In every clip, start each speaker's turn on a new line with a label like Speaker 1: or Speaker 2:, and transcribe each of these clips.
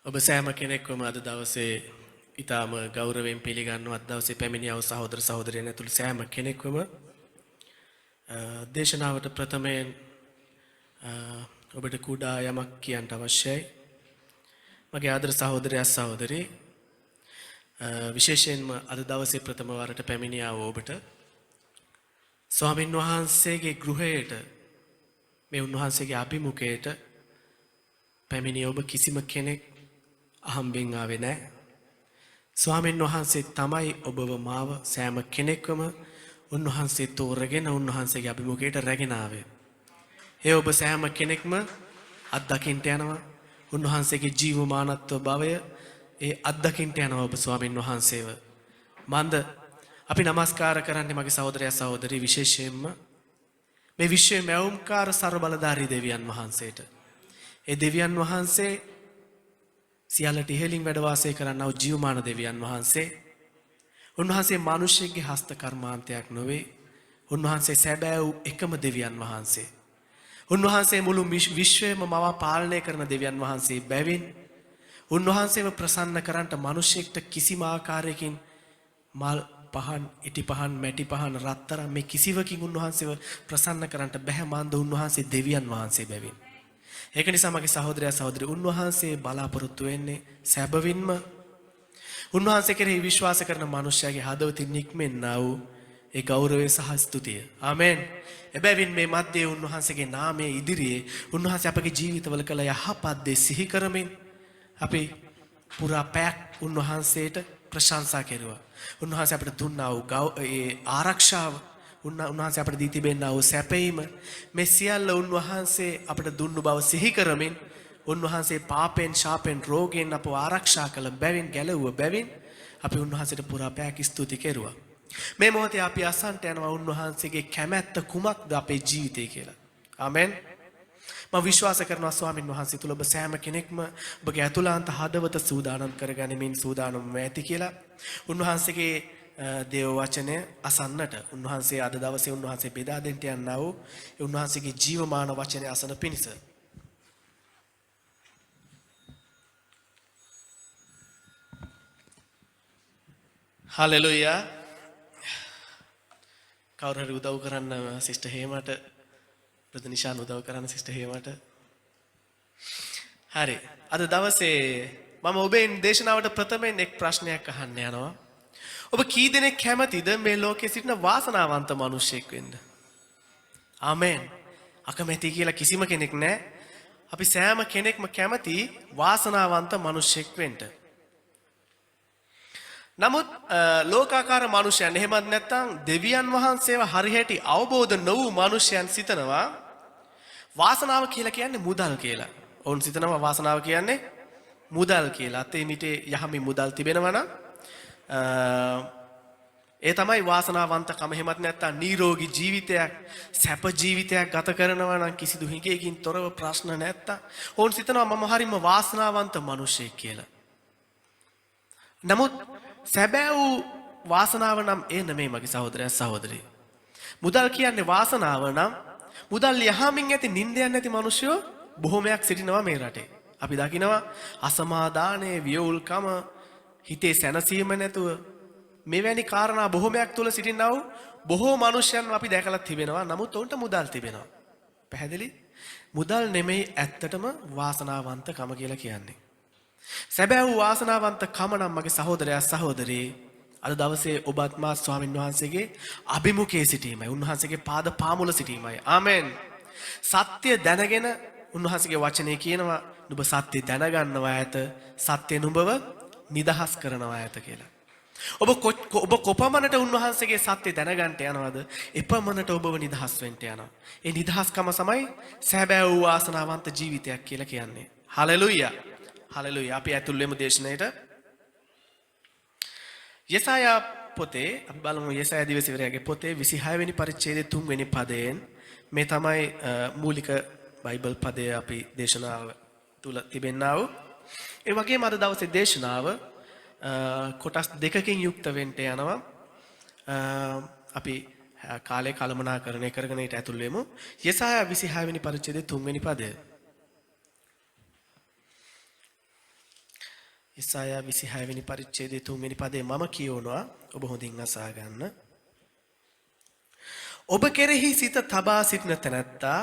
Speaker 1: ඔබ සෑම කෙනෙක්වම අද දවසේ ඊටාම ගෞරවයෙන් පිළිගන්නවා. අද දවසේ පැමිණියව සහෝදර සහෝදරයන් ඇතුළු සෑම කෙනෙක්වම දේශනාවට ප්‍රථමයෙන් ඔබට කුඩා යමක් කියන්න අවශ්‍යයි. මගේ ආදර සහෝදරයා සහෝදරී විශේෂයෙන්ම අද දවසේ ප්‍රථම වරට පැමිණියාව ඔබට ස්වාමින් වහන්සේගේ ගෘහයට මේ උන්වහන්සේගේ අභිමුඛයට පැමිණිය ඔබ කිසිම කෙනෙක් අහම්බෙන් ආවේ නැහැ. ස්වාමීන් වහන්සේ තමයි ඔබව මාව සෑම කෙනෙක්වම උන්වහන්සේ තෝරගෙන උන්වහන්සේගේ අභිමුඛයට රැගෙන ආවේ. ඒ ඔබ සෑම කෙනෙක්ම අත්දකින්නට යනවා. උන්වහන්සේගේ ජීවමානත්ව භවය ඒ අත්දකින්නට යනවා ඔබ ස්වාමීන් වහන්සේව. මන්ද අපි নমස්කාර කරන්නේ මගේ සහෝදරයා සහෝදරී විශේෂයෙන්ම මේ විශ්වයේ මැවුම්කාර ਸਰබලධාරී දෙවියන් වහන්සේට. ඒ දෙවියන් වහන්සේ සියල්ලට ඉහළින් වැඩ වාසය කරන්නා වූ ජීවමාන දෙවියන් වහන්සේ. උන්වහන්සේ මිනිසෙක්ගේ හස්ත කර්මාන්තයක් නොවේ. උන්වහන්සේ සැබෑ වූ එකම දෙවියන් වහන්සේ. උන්වහන්සේ මුළු විශ්වයම මවා පාලනය කරන දෙවියන් වහන්සේ බැවින් උන්වහන්සේව ප්‍රසන්න කරන්නට මිනිසෙක්ට කිසිම ආකාරයකින් මල් පහන්, ඉටි පහන්, මැටි පහන්, රත්තරන් මේ කිසිවකින් උන්වහන්සේව ප්‍රසන්න කරන්නට බැහැ. මන්ද උන්වහන්සේ දෙවියන් වහන්සේ බැවින්. ඒක නිසා මගේ සහෝදරයා සහෝදරි උන්වහන්සේ බලාපොරොත්තු වෙන්නේ සැබවින්ම උන්වහන්සේ කෙරෙහි විශ්වාස කරන මනුෂ්‍යයාගේ හදවතින් නික්මෙන්නා වූ ඒ ගෞරවය සහ ස්තුතිය. ආමෙන්. එබැවින් මේ මැදේ උන්වහන්සේගේ නාමයේ ඉදිරියේ උන්වහන්සේ අපගේ ජීවිතවල කළ යහපත් දේ සිහි කරමින් අපි පුරා පැයක් උන්වහන්සේට ප්‍රශංසා කෙරුවා. උන්වහන්සේ අපට දුන්නා වූ ඒ ආරක්ෂාව, උන්වහන්සේ අපට දී තිබෙනා වූ සැපයීම, මේ සියල්ල උන්වහන්සේ අපට දුන්නු බව සිහි කරමින් උන්වහන්සේ පාපෙන්, ශාපෙන්, රෝගයෙන් අපව ආරක්ෂා කළ බැවින්, ගැලවුව බැවින් අපි උන්වහන්සේට පුරා පැයක් ස්තුති කෙරුවා. මේ මොහොතේ අපි අසන්ට යනවා උන්වහන්සේගේ කැමැත්ත කුමක්ද අපේ ජීවිතේ කියලා. ආමෙන්. මම විශ්වාස කරනවා ස්වාමින් වහන්සේ තුල ඔබ සෑම කෙනෙක්ම ඔබගේ අතුලාන්ත හදවත සූදානම් කරගනිමින් සූදානම්ව ඇති කියලා. උන්වහන්සේගේ දේව වචනය අසන්නට, උන්වහන්සේ අද දවසේ උන්වහන්සේ බෙදා දෙන්න යනා වූ උන්වහන්සේගේ ජීවමාන වචනය අසන පිණිස හලෙලුයා. කවුරු හරි උදව් කරන්න සිස්ටර් හේමට, බ්‍රදර් නිෂාන් උදව් කරන්න සිස්ටර් හේමට. හරි. අද දවසේ මම ඔබෙන් දේශනාවට ප්‍රථමයෙන් එක් ප්‍රශ්නයක් අහන්න යනවා. ඔබ කී දෙනෙක් කැමතිද මේ ලෝකයේ සිටින වාසනාවන්ත මිනිසෙක් වෙන්න? ආමෙන්. අකමැති කියලා කිසිම කෙනෙක් නැහැ. අපි සෑම කෙනෙක්ම කැමති වාසනාවන්ත මිනිසෙක් වෙන්න. නමුත් ලෝකාකාර මිනිසයන්, එහෙමත් නැත්නම් දෙවියන් වහන්සේව හරිහැටි අවබෝධ නොවූ මිනිසයන් සිතනවා වාසනාව කියලා කියන්නේ මුදල් කියලා. ඔවුන් සිතනවා වාසනාව කියන්නේ මුදල් කියලා. අතේ මිටේ යහමි මුදල් තිබෙනවා නම් ඒ තමයි වාසනාවන්තකම. එහෙමත් නැත්නම් නිරෝගී ජීවිතයක්, සැප ජීවිතයක් ගත කරනවා නම් කිසිදු හිඟයකින් තොරව ප්‍රශ්න නැත්තම් ඔවුන් සිතනවා මම හරිම වාසනාවන්ත මිනිසෙක් කියලා. නමුත් සැබෑ වූ වාසනාව නම් ඒ නෙමෙයි මගේ සහෝදරයා සහෝදරී. මුදල් කියන්නේ වාසනාව නම් මුදල් යහමින් ඇති නිින්දයන් නැති මිනිස්සු බොහෝමයක් සිටිනවා මේ රටේ. අපි දකිනවා අසමාදානයේ, වියවුල්කම, හිතේ සැනසීම නැතුව මෙවැනි කාරණා බොහෝමයක් තුල සිටිනා වූ බොහෝ මිනිසයන් අපි දැකලා තිබෙනවා. නමුත් උන්ට මුදල් තිබෙනවා. පැහැදිලි? මුදල් නෙමෙයි ඇත්තටම වාසනාවන්තකම කියලා කියන්නේ. සැබෑ වූ වාසනාවන්තකම නම් මගේ සහෝදරයා සහෝදරී අද දවසේ ඔබත් මා ස්වාමින් වහන්සේගේ අභිමුඛයේ සිටීමයි, උන්වහන්සේගේ පාද පාමුල සිටීමයි. ආමෙන්. සත්‍ය දැනගෙන උන්වහන්සේගේ වචනේ කියනවා නුඹ සත්‍ය දැනගන්නවා ඇත, සත්‍ය නුඹව නිදහස් කරනවා ඇත කියලා. ඔබ කොපමණට උන්වහන්සේගේ සත්‍ය දැනගන්නට යනවද, එපමණට ඔබව නිදහස් වෙන්න යනවා. ඒ නිදහස්කම තමයි සැබෑ වූ වාසනාවන්ත ජීවිතයක් කියලා කියන්නේ. හලෙලුයා. හලෙලුයා. අපි ඇතුල් වෙමු දේශනාවට. යෙසායා පොතේ අපි බලමු. යෙසායා දිවසිවරයාගේ පොතේ 26 වෙනි පරිච්ඡේදයේ 3 වෙනි පදයෙන් මේ තමයි මූලික බයිබල් පදය අපි දේශනාව තුල තිබෙන්නා වූ. ඒ වගේම අද දවසේ දේශනාව කොටස් දෙකකින් යුක්ත වෙන්න යනවා. අපි කාලේ කළමනාකරණය කරගෙන ඊට ඇතුල් වෙමු. යෙසායා 26 වෙනි පරිච්ඡේදයේ 3 වෙනි පදය. ඉසායා 26 වෙනි පරිච්ඡේදයේ 3 වෙනි පදේ මම කියවනවා ඔබ හොඳින් අසා ගන්න. ඔබ කෙරෙහි සිත තබා සිටින තැනැත්තා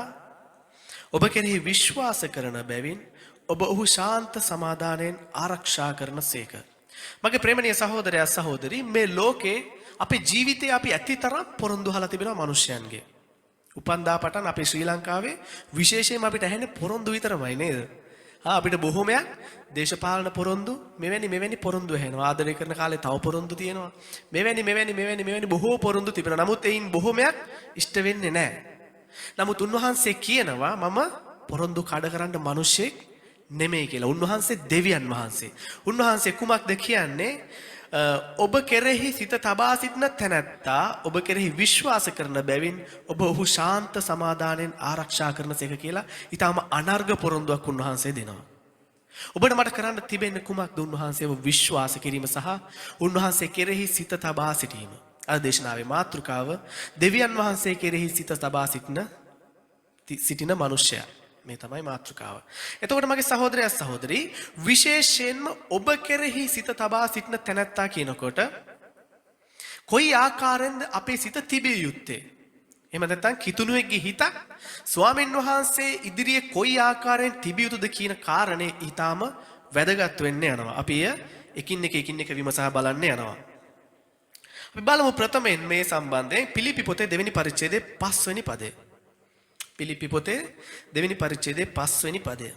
Speaker 1: ඔබ කෙරෙහි විශ්වාස කරන බැවින් ඔබ ඔහු ශාන්ත සමාදානයෙන් ආරක්ෂා කරන සේක. මගේ ප්‍රේමණීය සහෝදරයා සහෝදරී මේ ලෝකේ අපේ ජීවිතේ අපි ඇති තරම් පොරොන්දු හලා තිබෙනවා මිනිස්යන්ගේ. උපන්දා පටන් අපේ ශ්‍රී ලංකාවේ විශේෂයෙන්ම අපිට ඇහෙන්නේ පොරොන්දු විතරමයි නේද? අපිට බොහොමයක් දේශපාලන පොරොන්දු මෙවැනි පොරොන්දු ඇහෙනවා. ආදරය කරන කාලේ තව පොරොන්දු තියෙනවා. මෙවැනි බොහෝ පොරොන්දු තිබෙනවා. නමුත් ඒයින් බොහොමයක් ඉෂ්ට වෙන්නේ නැහැ. නමුත් උන්වහන්සේ කියනවා මම පොරොන්දු කඩ කරන්න මිනිස්සෙක් නෙමෙයි කියලා. උන්වහන්සේ දෙවියන් වහන්සේ. උන්වහන්සේ කුමක්ද කියන්නේ? ඔබ කෙරෙහි සිත තබා සිටින තැනැත්තා ඔබ කෙරෙහි විශ්වාස කරන බැවින් ඔබ ඔහු ශාන්ත සමාදානයෙන් ආරක්ෂා කරන සේක කියලා ඊටාම අනර්ග පොරොන්දුවක් උන්වහන්සේ දෙනවා. ඔබට මට කරන්න තිබෙන්නේ කුමක්ද? උන්වහන්සේව විශ්වාස කිරීම සහ උන්වහන්සේ කෙරෙහි සිත තබා සිටීම. අද දේශනාවේ මාතෘකාව දෙවියන් වහන්සේ කෙරෙහි සිත තබා සිටින මනුෂ්‍යයා. මේ තමයි මාතෘකාව. එතකොට මගේ සහෝදරයා සහෝදරී විශේෂයෙන්ම ඔබ කෙරෙහි සිත තබා සිටින තැනැත්තා කියනකොට කොයි ආකාරයෙන්ද අපේ සිත තිබිය යුත්තේ? එහෙම නැත්නම් කිතුණුවෙක්ගේ හිතක් ස්වාමීන් වහන්සේ ඉදිරියේ කොයි ආකාරයෙන් තිබිය යුතුද කියන කාරණේ ඊටාම වැදගත් වෙන්න යනවා. අපි එකින් එක විමසා බලන්න යනවා. අපි බලමු ප්‍රථමයෙන් මේ සම්බන්ධයෙන් පිලිපි පොතේ 2 වෙනි පරිච්ඡේදයේ 5 වෙනි පදේ. පිලිපි පොතේ 2 වෙනි පරිච්ඡේදයේ 5 වෙනි පදය.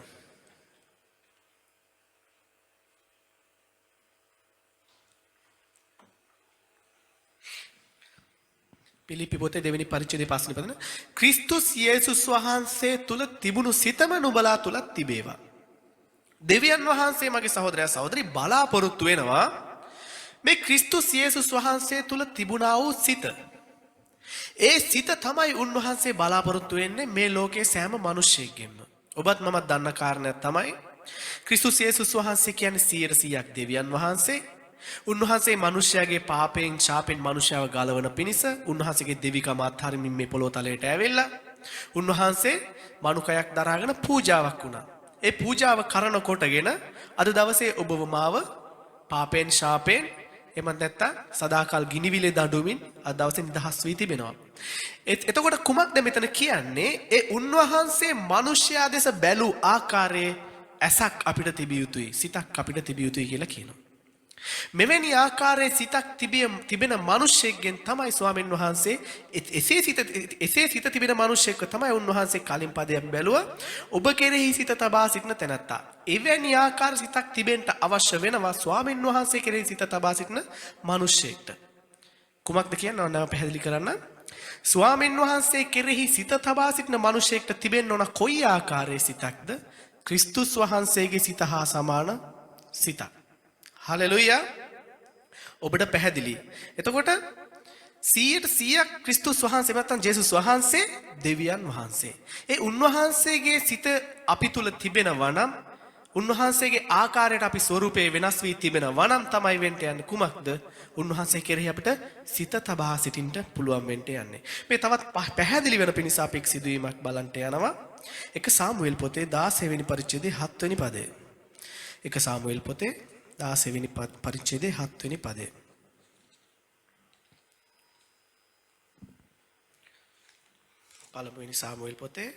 Speaker 1: පිලිපි පොතේ 2 වෙනි පරිච්ඡේදයේ 5 වෙනි පදන ක්‍රිස්තුස් යේසුස් වහන්සේ තුල තිබුණු සිතම නුඹලා තුලත් තිබේවා. දෙවියන් වහන්සේ මගේ සහෝදරයා සහෝදරි බලාපොරොත්තු වෙනවා මේ ක්‍රිස්තුස් යේසුස් වහන්සේ තුල තිබුණා වූ සිත. ඒ සිත තමයි උන්වහන්සේ බලාපොරොත්තු වෙන්නේ මේ ලෝකයේ සෑම මිනිසෙකගෙම. ඔබත් මමත් දන්න කාරණයක් තමයි ක්‍රිස්තුස් යේසුස් වහන්සේ කියන්නේ 100% දෙවියන් වහන්සේ. උන්වහන්සේ මිනිසයාගේ පාපයෙන් ශාපෙන් මිනිසයාව ගලවන පිණිස උන්වහන්සේගේ දෙවිකම අත්හරින්මින් මේ පොළොව තලයට ඇවිල්ලා උන්වහන්සේ මනුකයක් දරාගෙන පූජාවක් වුණා. ඒ පූජාව කරන කොටගෙන අද දවසේ ඔබව මාව පාපෙන් ශාපෙන් එමත් නැත්තම් සදාකල් ගිනිවිලේ දඬුවමින් අද දවසේ නිදහස් වී තිබෙනවා. එතකොට කුමක්ද මෙතන කියන්නේ? ඒ උන්වහන්සේ මිනිසයා දෙස බැලූ ආකාරයේ ඇසක් අපිට තිබිය යුතුයි, සිතක් අපිට තිබිය යුතුයි කියලා කියනවා. මෙවැනි ආකාරයේ සිතක් තිබෙන මිනිසෙක්ගෙන් තමයි ස්වාමීන් වහන්සේ එසේ සිත තිබෙන මිනිසෙක්ව තමයි උන්වහන්සේ කලින් පදයක් බැලුවා. ඔබ කෙරෙහි සිත තබා සිටින තැනැත්තා. එවැනි ආකාර සිතක් තිබෙන්න අවශ්‍ය වෙනවා ස්වාමීන් වහන්සේ කෙරෙහි සිත තබා සිටින මිනිසෙක්ට. කුමක්ද කියනවා නම් පැහැදිලි කරන්න. ස්වාමීන් වහන්සේ කෙරෙහි සිත තබා සිටින මිනිසෙක්ට තිබෙන්න ඕන කොයි ආකාරයේ සිතක්ද? ක්‍රිස්තුස් වහන්සේගේ සිත හා සමාන සිතක්. හලෙලුයා. ඔබට පැහැදිලි. එතකොට 100% ක්‍රිස්තුස් වහන්සේ නැත්නම් ජේසුස් වහන්සේ දෙවියන් වහන්සේ. ඒ උන්වහන්සේගේ සිත අපි තුල තිබෙනවා නම් උන්වහන්සේගේ ආකාරයට අපි ස්වරූපේ වෙනස් වී තිබෙනවා නම් තමයි වෙන්න යන්නේ කුමක්ද? උන්වහන්සේ කෙරෙහි අපිට සිත තබා සිටින්න පුළුවන් වෙන්න යන්නේ. මේ තවත් පැහැදිලි වෙන පිණිස අපි එක් සිදුවීමක් බලන්න යනවා. 1 සාමුවෙල් පොතේ 16 වෙනි පරිච්ඡේදයේ 7 වෙනි පදය. 1 සාමුවෙල් පොතේ 16 වෙනි පරිච්ඡේදයේ 7 වෙනි පදය. පළමුවෙනි සාමුවෙල් පොතේ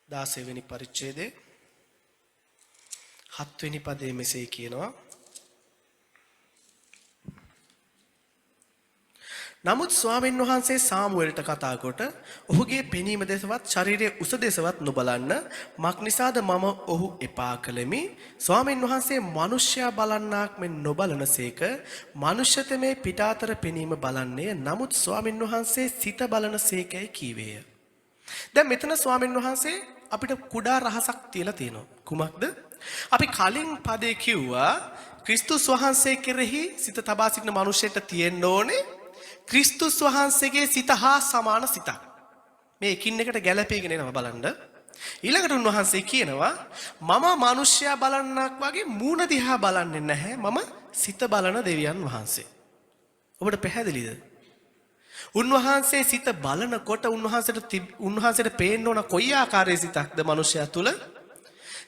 Speaker 1: 16 වෙනි පරිච්ඡේදයේ 7 වෙනි පදයේ මෙසේ කියනවා. නමුත් ස්වාමීන් වහන්සේ සාමුවෙල්ට කතා කොට ඔහුගේ පෙනීම දෙසවත් ශරීරයේ උස දෙසවත් නොබලන්න මක් නිසාද මම ඔහු එපා කළෙමි. ස්වාමීන් වහන්සේ මිනිසයා බලන්නාක් මෙන් නොබලනසේක මනුෂ්‍යතමේ පිටාතර පෙනීම බලන්නේ. නමුත් ස්වාමීන් වහන්සේ සිත බලනසේකයි කීවේය. දැන් මෙතන ස්වාමීන් වහන්සේ අපිට කුඩා රහසක් තියලා තියෙනවා. කුමක්ද? අපි කලින් පදේ කිව්වා ක්‍රිස්තුස් වහන්සේ කෙරෙහි සිත තබා සිටින මිනිසෙට තියෙන්න ඕනේ ක්‍රිස්තුස් වහන්සේගේ සිත හා සමාන සිතක්. මේ එකින් එකට ගැළපීගෙන එනවා බලන්න. ඊළඟට උන්වහන්සේ කියනවා මම මිනිසයා බලන්නක් වගේ මූණ දිහා බලන්නේ නැහැ. මම සිත බලන දෙවියන් වහන්සේ. ඔබට පැහැදිලිද? උන්වහන්සේ සිත බලනකොට උන්වහන්සේට පේන්න ඕන කොයි ආකාරයේ සිතක්ද මිනිසයා තුල?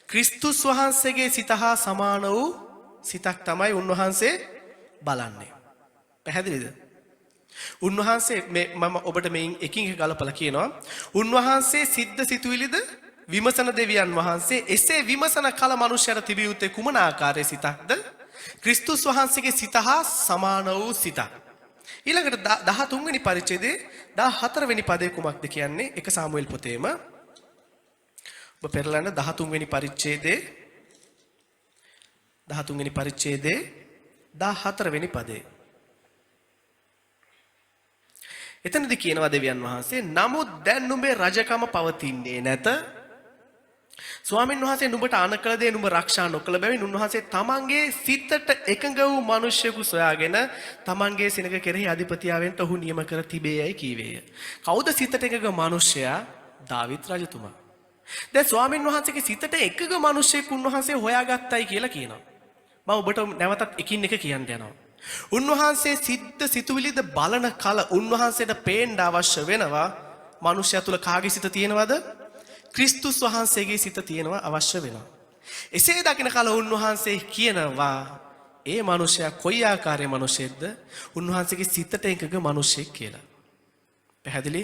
Speaker 1: ක්‍රිස්තුස් වහන්සේගේ සිත හා සමාන වූ සිතක් තමයි උන්වහන්සේ බලන්නේ. පැහැදිලිද? උන්වහන්සේ මම ඔබට මේ එකින් එක ගලපලා කියනවා. උන්වහන්සේ සිද්ද සිතුවිලිද විමසන දෙවියන් වහන්සේ එසේ විමසන කල මනුෂ්‍යර තිබිය යුත්තේ කුමන ආකාරයේ සිතක්ද? ක්‍රිස්තුස් වහන්සේගේ සිත හා සමාන වූ සිතක්. ඊළඟට 13 වෙනි පරිච්ඡේදයේ 14 වෙනි පදේ කුමක්ද කියන්නේ? එක සාමුවෙල් පොතේම ඔබ පෙරලන්න 13 වෙනි පරිච්ඡේදයේ 14 වෙනි පදේ. එතනදී කියනවා දෙවියන් වහන්සේ නමුත් දැන් නුඹේ රජකම පවතින්නේ නැත. ස්වාමීන් වහන්සේ නුඹට අන කළ දේ නුඹ රක්ෂා නොකළ බැවින් උන්වහන්සේ තමන්ගේ සිතට එකඟ වූ මිනිසෙකු සොයාගෙන තමන්ගේ සිනක කෙරෙහි අධිපතියාවෙන්ට ඔහු නියම කර තිබේයයි කීවේය. කවුද සිතට එකඟ මිනිසයා? දාවිත් රජතුමා. දැන් ස්වාමීන් වහන්සේගේ සිතට එකඟ මිනිසෙක් උන්වහන්සේ හොයාගත්තයි කියලා කියනවා. මම ඔබට නැවතත් එකින් එක කියන්න යනවා. උන්වහන්සේ සිද්ද සිතුවිලිද බලන කල උන්වහන්සේට පේන්න අවශ්‍ය වෙනවා මිනිසයා තුල කාගේ සිත තියෙනවද? ක්‍රිස්තුස් වහන්සේගේ සිත තියෙනවා අවශ්‍ය වෙනවා. එසේ දකින කල උන්වහන්සේ කියනවා ඒ මිනිසයා කොයි ආකාරයේ මිනිසෙක්ද? උන්වහන්සේගේ සිතට එකඟ මිනිසෙක් කියලා. පැහැදිලි?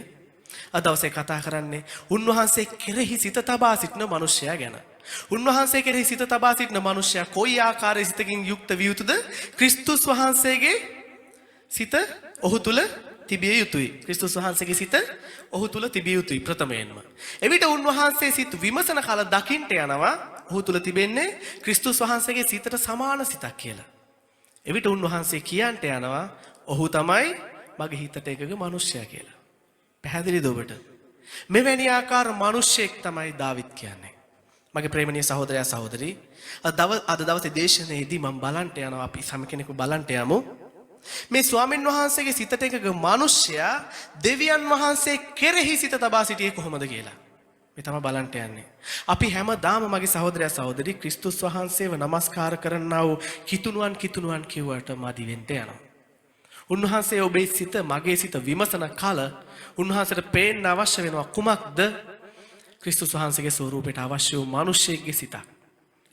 Speaker 1: අද දවසේ කතා කරන්නේ උන්වහන්සේ කෙරෙහි සිත තබා සිටින මිනිසයා ගැන. උන්වහන්සේ කෙරෙහි සිත තබා සිටින මිනිසයා කොයි ආකාරයේ සිතකින් යුක්ත විය යුතුද? ක්‍රිස්තුස් වහන්සේගේ සිත ඔහු තුල තිබිය යුතුයි. ක්‍රිස්තුස් වහන්සේගේ සිත ඔහු තුල තිබිය යුතුයි ප්‍රථමයෙන්ම. එවිට උන්වහන්සේ සිත විමසන කල දකින්ට යනවා ඔහු තුල තිබෙන්නේ ක්‍රිස්තුස් වහන්සේගේ සිතට සමාන සිතක් කියලා. එවිට උන්වහන්සේ කියන්ට යනවා ඔහු තමයි මගේ හිතට එකඟ මිනිසයා කියලා. පැහැදිලිද ඔබට? මෙවැනි ආකාර මිනිසෙක් තමයි දාවිත් කියන්නේ. මගේ ප්‍රේමණීය සහෝදරයා සහෝදරී අද දවසේ දේශනාවේදී මම බලන්ට යනවා අපි සම කෙනෙකු බලන්ට යමු. මේ ස්වාමීන් වහන්සේගේ සිතට එකඟ මිනිසයා දෙවියන් වහන්සේ කෙරෙහි සිත තබා සිටියේ කොහොමද කියලා. මේ තමයි බලන්ට යන්නේ. අපි හැමදාම මගේ සහෝදරයා සහෝදරී ක්‍රිස්තුස් වහන්සේව নমස්කාර කරන්නා වූ කිතුණුවන් කිව්වට මදි වෙන්න යනවා. උන්වහන්සේ ඔබේ සිත මගේ සිත විමසන කල උන්වහන්සේට පේන්න අවශ්‍ය වෙනවා කුමක්ද? ක්‍රිස්තුස් වහන්සේගේ ස්වරූපයට අවශ්‍ය වූ මිනිසෙක්ගේ සිතක්.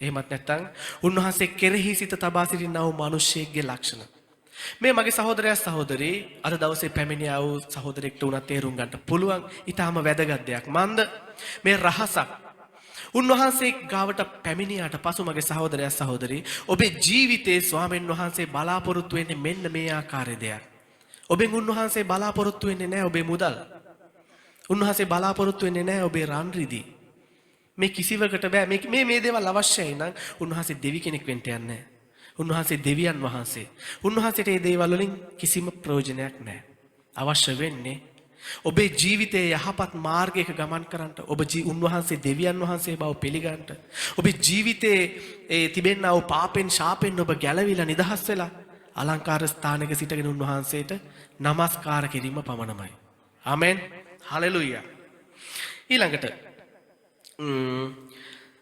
Speaker 1: එහෙමත් නැත්නම් උන්වහන්සේ කෙරෙහි සිත තබා සිටිනා වූ මිනිසෙක්ගේ ලක්ෂණ. මේ මගේ සහෝදරයා සහෝදරී අද දවසේ පැමිණියා වූ සහෝදරෙක්ට උනත් තේරුම් ගන්න පුළුවන් ඊටාම වැදගත් දෙයක්. මන්ද මේ රහසක් උන්වහන්සේ ගාවට පැමිණියාට පසු මගේ සහෝදරයා සහෝදරී ඔබේ ජීවිතයේ ස්වාමීන් වහන්සේ බලාපොරොත්තු වෙන්නේ මෙන්න මේ ආකාරයේ දෙයක්. ඔබෙන් උන්වහන්සේ බලාපොරොත්තු වෙන්නේ නැහැ ඔබේ මුදල්. උන්වහන්සේ බලාපොරොත්තු වෙන්නේ නැහැ ඔබේ රන් රිදී. මේ කිසිවකට බෑ මේ දේවල් අවශ්‍යයි නම් උන්වහන්සේ දෙවි කෙනෙක් වෙන්න යන්නේ නැහැ. උන්වහන්සේ දෙවියන් වහන්සේ. උන්වහන්සේට මේ දේවල් වලින් කිසිම ප්‍රයෝජනයක් නැහැ. අවශ්‍ය වෙන්නේ ඔබේ ජීවිතයේ යහපත් මාර්ගයක ගමන් කරන්නට උන්වහන්සේ දෙවියන් වහන්සේ බව පිළිගන්නට ඔබේ ජීවිතයේ ඒ තිබෙනා වූ පාපෙන් ශාපෙන් ඔබ ගැලවිලා නිදහස් වෙලා අලංකාර ස්ථානයක සිටගෙන උන්වහන්සේට নমස්කාර කිරීම පමණමයි. ආමෙන්. හලෙලුයා. ඊළඟට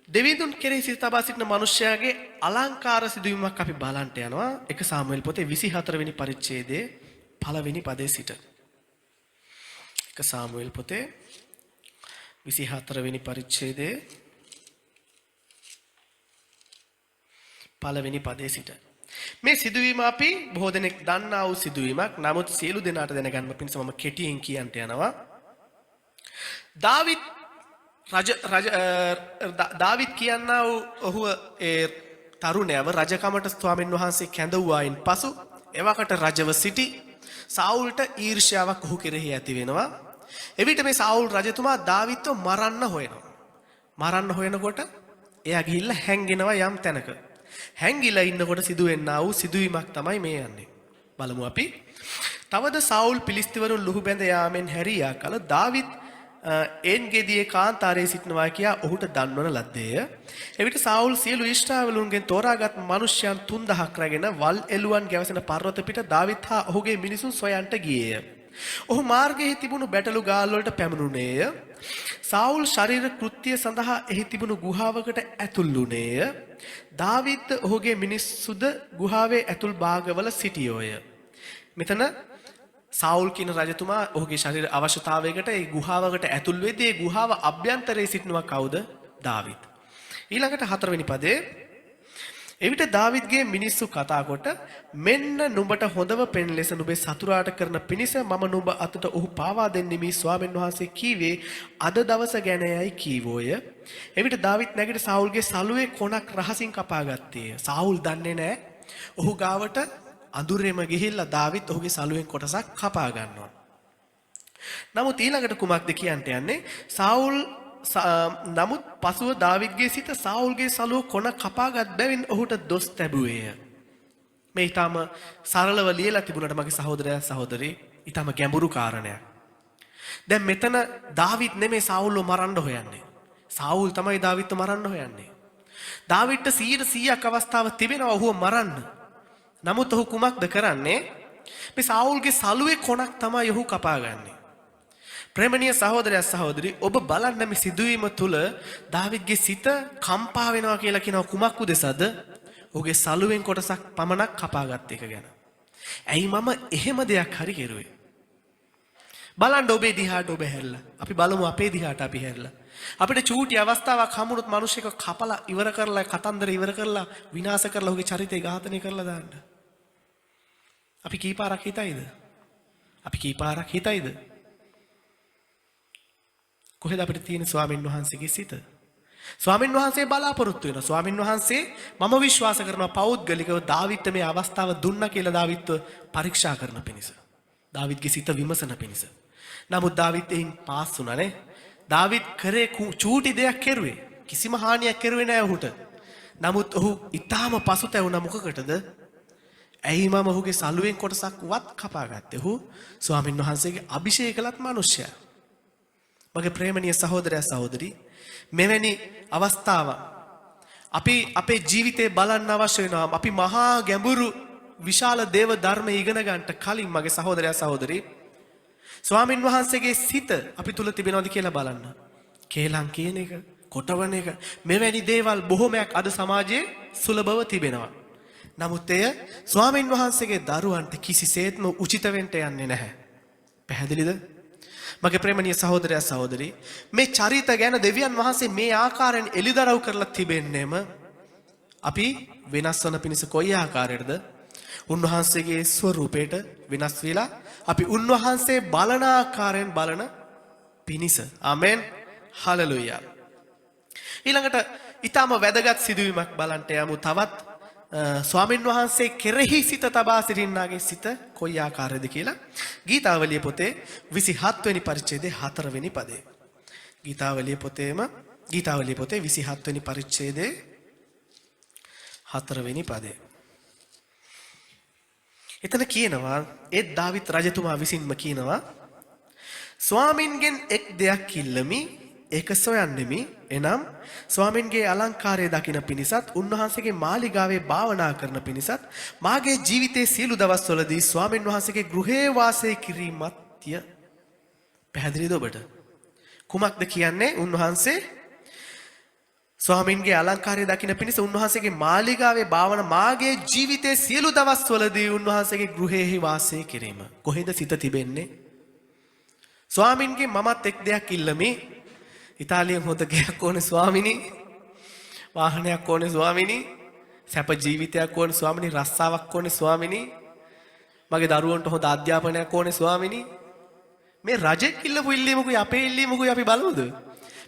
Speaker 1: දෙවිඳුන් කෙරෙහි සිත තබා සිටින මිනිසයාගේ අලංකාර සිදුවීමක් අපි බලන්ට යනවා. එක සාමුවෙල් පොතේ 24 වෙනි පරිච්ඡේදයේ පළවෙනි පදයේ සිට. එක සාමුවෙල් පොතේ 24 වෙනි පරිච්ඡේදයේ පළවෙනි පදයේ සිට. මේ සිදුවීම අපි බොහෝ දෙනෙක් දන්නා වූ සිදුවීමක්. නමුත් සියලු දෙනාට දැනගන්න පිණිස මම කෙටියෙන් කියන්ට යනවා. දාවිත් කියන්නා වූ ඔහු තරුණයව රජකමට ස්වාමීන් වහන්සේ කැඳවුවායින් පසු එවකට රජව සිටි සාවුල්ට ඊර්ෂ්‍යාවක් ඔහු කෙරෙහි ඇති වෙනවා. එවිට මේ සාවුල් රජතුමා දාවිත්ව මරන්න හොයනවා. මරන්න හොයනකොට එයා ගිහිල්ලා හැංගෙනවා යම් තැනක. හැංගිලා ඉන්නකොට සිදුවෙන්නා වූ සිදුවීමක් තමයි මේ යන්නේ. බලමු අපි. තවද සාවුල් පිලිස්තිවරුන් ලුහු බැඳ යාමෙන් හැරියා කල දාවිත් එන්ගෙදියේ කාන්තාරයේ සිටනවා කියා ඔහුට දන්වන ලද්දේය. එවිට සාවුල් සියලු ඊශ්‍රායලුන්ගෙන් තෝරාගත් මිනිසයන් 3000ක් රැගෙන වල් එළුවන් ගැවසෙන පර්වත පිට දාවිත් හා ඔහුගේ මිනිසුන් සොයන්ට ගියේය. ඔහු මාර්ගයේ තිබුණු බැටළු ගාල් වලට පැමිණුණේය. සාවුල් ශරීර කෘත්‍ය සඳහා එහි තිබුණු ගුහාවකට ඇතුල් වුණේය. දාවිත් ඔහුගේ මිනිස්සුද ගුහාවේ ඇතුල් භාගවල සිටියෝය. මෙතන සාවුල් කියන රජතුමා ඔහුගේ ශරීර අවශ්‍යතාවයකට ඒ ගුහාවකට ඇතුල් වෙද්දී ඒ ගුහාව අභ්‍යන්තරයේ සිටිනවා කවුද? දාවිත්. ඊළඟට 4 වෙනි පදේ එවිට දාවිද්ගේ මිනිස්සු කතා කොට මෙන්න නුඹට හොඳම පෙන් ලෙස නුඹේ සතුරාට කරන පිණිස මම නුඹ අතට ඔහු පාවා දෙන්නෙමි. ස්වාමීන් වහන්සේ කීවේ අද දවස ගැනයයි කීවෝය. එවිට දාවිත් නැගිට සාවුල්ගේ සලුවේ කොනක් රහසින් කපා ගත්තේය. සාවුල් දන්නේ නැහැ. ඔහු ගාවට අඳුරෙම ගිහිල්ලා දාවිත් ඔහුගේ සලුවෙන් කොටසක් කපා ගන්නවා. නමුත් ඊළඟට කුමක්ද කියන්න යන්නේ? සාවුල් නමුත් පසුව දාවිද්ගේ සිත සාවුල්ගේ සලුව කොන කපාගත් බැවින් ඔහුට දොස් තැබුවේය. මේ ඊටම සරලව ලියලා තිබුණාට මගේ සහෝදරයා සහෝදරී ඊටම ගැඹුරු කාරණයක්. දැන් මෙතන දාවිත් නෙමෙයි සාවුල්ව මරන්න හොයන්නේ. සාවුල් තමයි දාවිත්ව මරන්න හොයන්නේ. දාවිත්ට 100%ක් අවස්ථාව තිබෙනවා ඔහුව මරන්න. නමුත් ඔහු කුමක්ද කරන්නේ? මේ සාවුල්ගේ සලුවේ කොනක් තමයි ඔහු කපාගන්නේ. ප්‍රේමණීය සහෝදරයා සහෝදරි ඔබ බලන්න මේ සිදුවීම තුල දාවිද්ගේ සිත කම්පා වෙනවා කියලා කියනවා කුමක් උදෙසද? ඔහුගේ සලුවෙන් කොටසක් පමණක් කපාගත් එක ගැන. ඇයි මම එහෙම දෙයක් හරි කෙරුවේ? බලන්න ඔබේ දිහාට ඔබ හැරිලා. අපි බලමු අපේ දිහාට අපි හැරිලා. අපිට චූටි අවස්ථාවක් හමුනොත් මිනිස්සෙක් කපලා ඉවර කරලා කතන්දර ඉවර කරලා විනාශ කරලා ඔහුගේ චරිතය ඝාතනය කරලා දාන්න. අපි කීපාරක් හිතයිද? අපි කීපාරක් හිතයිද? කොහෙද අපිට තියෙන ස්වාමින් වහන්සේගේ සිත? ස්වාමින් වහන්සේ බලාපොරොත්තු වෙනවා. ස්වාමින් වහන්සේ මම විශ්වාස කරනවා පෞද්ගලිකව දාවිත්ට මේ අවස්ථාව දුන්නා කියලා දාවිත්ව පරීක්ෂා කරන පිණිස. දාවිත්ගේ සිත විමසන පිණිස. නමුත් දාවිත් එයින් පාස් වුණා නේ. දාවිත් කරේ චූටි දෙයක් කෙරුවේ. කිසිම හානියක් කෙරුවේ නැහැ ඔහුට. නමුත් ඔහු ඊටාම පසුතැවුණා මොකකටද? ඇයි මම ඔහුගේ සලුවෙන් කොටසක් වත් කපාගත්තේ? ඔහු ස්වාමින් වහන්සේගේ අභිෂේකලත් මිනිසයා. මගේ ප්‍රේමණීය සහෝදරයා සහෝදරි මෙවැනි අවස්ථාව අපි අපේ ජීවිතේ බලන්න අවශ්‍ය වෙනවා. අපි මහා ගැඹුරු විශාල දේව ධර්ම ඉගෙන ගන්නට කලින් මගේ සහෝදරයා සහෝදරි ස්වාමින් වහන්සේගේ සිත අපි තුල තිබෙනවද කියලා බලන්න. කේලම් කියන එක, කොටවන එක මෙවැනි දේවල් බොහොමයක් අද සමාජයේ සුලභව තිබෙනවා. නමුත් එය ස්වාමින් වහන්සේගේ දරුවන්ට කිසිසේත්ම උචිත වෙන්න යන්නේ නැහැ. පැහැදිලිද? මගේ ප්‍රේමණීය සහෝදරයා සහෝදරි මේ චරිත ගැන දෙවියන් වහන්සේ මේ ආකාරයෙන් එලිදරව් කරලා තිබෙන්නේම අපි වෙනස් වන පිණිස කොයි ආකාරයටද? උන්වහන්සේගේ ස්වරූපයට වෙනස් වෙලා අපි උන්වහන්සේ බලන ආකාරයෙන් බලන පිණිස. ආමෙන්. හලෙලුයා. ඊළඟට ඊටම වැදගත් සිදුවීමක් බලන්න යමු. තවත් ස්වාමින් වහන්සේ කෙරෙහි සිත තබා සිටින්නාගේ සිත කොයි ආකාරයද කියලා ගීතාවලිය පොතේ 27 වෙනි පරිච්ඡේදයේ 4 වෙනි පදේ. ගීතාවලිය පොතේ 27 වෙනි පරිච්ඡේදයේ 4 වෙනි පදේ. එතන කියනවා ඒ දාවිත් රජතුමා විසින්ම කියනවා ස්වාමින්ගෙන් එක් දෙයක් ඉල්ලමි ඒක සොයන්නෙමි. එනම් ස්වාමින්ගේ අලංකාරය දකින පිණිසත් උන්වහන්සේගේ මාලිගාවේ භාවනා කරන පිණිසත් මාගේ ජීවිතයේ සියලු දවස්වලදී ස්වාමින් වහන්සේගේ ගෘහේ වාසය කිරීමත්ය. පැහැදිලිද ඔබට? කුමක්ද කියන්නේ? උන්වහන්සේ ස්වාමින්ගේ අලංකාරය දකින පිණිස උන්වහන්සේගේ මාලිගාවේ භාවනා මාගේ ජීවිතයේ සියලු දවස්වලදී උන්වහන්සේගේ ගෘහේහි වාසය කිරීම. කොහෙද සිත තිබෙන්නේ? ස්වාමින්ගේ මමත් එක් දෙයක් ඉල්ලමි. ඉතාලියෙන් හොඳ ගයක් ඕනේ ස්වාමිනී. වාහනයක් ඕනේ ස්වාමිනී. සැප ජීවිතයක් ඕනේ ස්වාමිනී. රස්සාවක් ඕනේ ස්වාමිනී. මගේ දරුවන්ට හොඳ අධ්‍යාපනයක් ඕනේ ස්වාමිනී. මේ රජෙක් ඉල්ලපු ඉල්ලීමකුයි අපේ ඉල්ලීමකුයි අපි බලමුද?